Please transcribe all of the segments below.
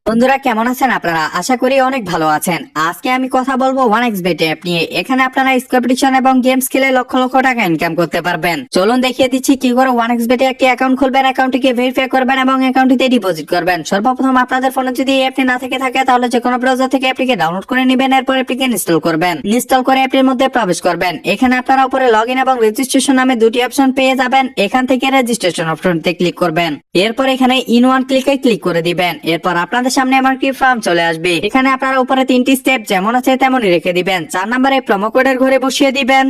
বন্ধুরা কেমন আছেন আপনারা? আশা করি অনেক ভালো আছেন। আজকে আমি কথা বলবো 1xBet অ্যাপ নিয়ে। এখানে আপনারা কম্পিটিশন এবং গেমস খেলে লক্ষ লক্ষ টাকা ইনকাম করতে পারবেন। চলুন দেখিয়ে দিচ্ছি কি করে 1xBet এ একটি অ্যাকাউন্ট খুলবেন, অ্যাকাউন্টটিকে ভেরিফাই করবেন এবং অ্যাকাউন্টটিতে ডিপোজিট করবেন। সর্বপ্রথম আপনাদের ফোনে যদি এই অ্যাপটি না থাকে তাহলে যে কোনো ব্রাউজার থেকে অ্যাপটিকে ডাউনলোড করে নেবেন, এরপর অ্যাপটিকে ইনস্টল করবেন। ইনস্টল করে অ্যাপটির মধ্যে প্রবেশ করবেন। এখানে আপনারা উপরে লগইন এবং রেজিস্ট্রেশন নামে দুটি অপশন পেয়ে যাবেন। এখান থেকে রেজিস্ট্রেশন অপশনটিতে ক্লিক করবেন। এরপর এখানে ইন ওয়ান ক্লিকে ক্লিক করে দিবেন। এরপর আপনাদের সামনে আমার কি ফর্ম চলে আসবে। এখানে আপনারা উপরে তিনটি স্টেপ যেমন আছে তেমনই রেখে দিবেন। 4 নম্বরে প্রোমো কোডের ঘরে বসিয়ে দিবেন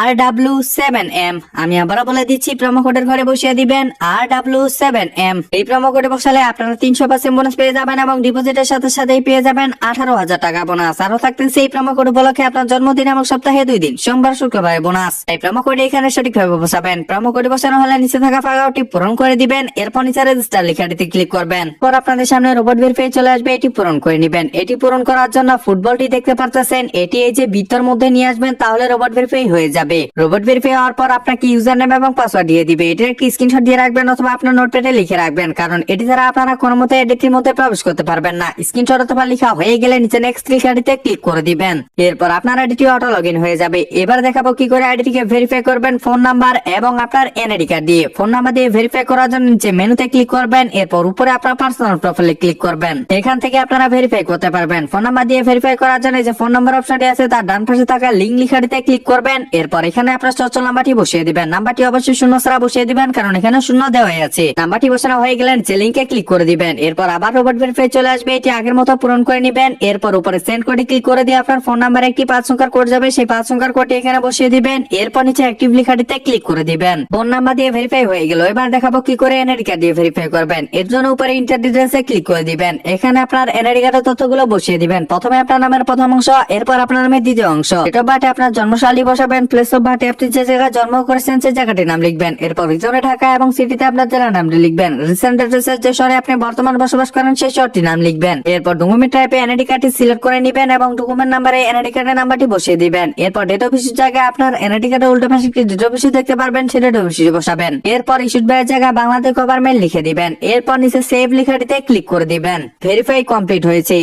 RW7M। আমি আবারও বলে দিচ্ছি, প্রোমো কোডের ঘরে বসিয়ে দিবেন RW7M। এই প্রোমো কোডে বসালে আপনারা 300% বোনাস পেয়ে যাবেন এবং ডিপোজিটের সাথে সাথেই পেয়ে যাবেন 18,000 টাকা বোনাস। আরো থাকতেছে এই প্রোমো কোড উপলক্ষে আপনার জন্মদিন এবং সপ্তাহে 2 দিন সোমবার শুক্রবারে বোনাস। এই প্রোমো কোডে এখানে সঠিকভাবে বসাবেন। প্রোমো কোডে বসানো হলে নিচে থাকা ফাঁকাটি পূরণ করে দিবেন। এরপর নিচে রেজিস্টার লেখাটিতে ক্লিক করবেন। পর আপনাদের সামনে রোবট ভেরিফাই চলে আসবে, এটি পূরণ করে নিবেন। এটি পূরণ করার জন্য ফুটবলটি দেখতে পারতেছেন, এটি এই যে বৃত্তের মধ্যে নিয়ে আসবেন, তাহলে রোবট ভেরিফাই হয়ে যাবে। রোবট ভেরিফাই হওয়ার পর আপনাকে ইউজার নেম এবং পাসওয়ার্ড দিয়ে দিবে। এটির একটি স্ক্রিনশট দিয়ে রাখবেন অথবা আপনার নোটপ্যাডে লিখে রাখবেন, কারণ এটি দ্বারা আপনারা কোনো মতে এডিটির মধ্যে প্রবেশ করতে পারবেন না। স্ক্রিনশট অথবা লেখা হয়ে গেলে নিচে নেক্সট লেখাটিতে ক্লিক করে দিবেন। এরপর আপনার আইডিটি অটো লগইন হয়ে যাবে। এবার দেখাবো কি করে আইডিটিকে ভেরিফাই করবেন। ফোন নাম্বার এবং আপনার এনআইডি কার্ড দিয়ে। ফোন নাম্বার দিয়ে ভেরিফাই করার জন্য নিচে মেনুতে ক্লিক করবেন। এরপর উপরে আপনার পার্সোনাল প্রোফাইলে ক্লিক করবেন। এখান থেকে আপনারা ভেরিফাই করতে পারবেন। ফোন নাম্বার দিয়ে ভেরিফাই করার জন্য যে ফোন নাম্বার অপশনটি আছে তার ডান পাশে থাকা লিংক লেখাটিতে ক্লিক করবেন। এরপর এখানে আপনার সচল নাম্বারটি বসিয়ে দিবেন। নাম্বারটি অবশ্যই শূন্য ছাড়া বসিয়ে দিবেন, কারণ এখানে শূন্য দেওয়া আছে। নাম্বারটি বসানো হয়ে গেলে যে লিংকে ক্লিক করে দিবেন। এরপর আবার রোবট ভেরিফাই চলে আসবে, এটি আগের মতো পূরণ করে নেবেন। এরপর উপরে সেন্ড কোডে ক্লিক করে দিয়ে আপনার ফোন নাম্বারে একটি 5 সংখ্যার কোড যাবে, সেই 5 সংখ্যার কোডটি এখানে বসিয়ে দিবেন। এরপর নিচে অ্যাক্টিভ লেখাটিতে ক্লিক করে দিবেন। ফোন নাম্বার দিয়ে ভেরিফাই হয়ে গেল। এবার দেখাবো কি করে এনআইডি কার্ড দিয়ে ভেরিফাই করবেন। এর জন্য উপরে ইন্টার ডিটেইলসে ক্লিক করে দিবেন। এখানে আপনার এনআইডি কার্ডের তথ্যগুলো বসিয়ে দিবেন। প্রথমে আপনার নামের প্রথম অংশ, এরপর আপনার নামের দ্বিতীয় অংশ। ডেট অফ বার্থে আপনার জন্মসালই বসাবেন। প্লেস অফ বার্থে আপনি যে জায়গায় জন্ম করেছেন সেই জায়গাটির নাম লিখবেন। এরপর রিজনে ঢাকা এবং সিটিতে আপনার জেলার নামটি লিখবেন। রিসেন্ট অ্যাড্রেসের যে শহরে আপনি বর্তমান বসবাস করেন সেই শহরটির নাম লিখবেন। এরপর ডকুমেন্ট টাইপে এনআইডি কার্ডটি সিলেক্ট করে নেবেন এবং ডকুমেন্ট নাম্বারে এনআইডি কার্ডের নাম্বারটি বসিয়ে দিবেন। এরপর ডেট অফ ইস্যুর জায়গায় আপনার এনআইডি কার্ডের উল্টো পাশে একটি ডেট অফ ইস্যু দেখতে পারবেন, সেই ডেট অফ ইস্যু বসাবেন। এরপর ইস্যুড বাইয়ের জায়গায় বাংলাদেশ গভর্নমেন্ট লিখে দিবেন। এরপর নিচে সেভ লেখাটিতে ক্লিক করে দিবেন। ভেরিফাই কমপ্লিট হয়েছে।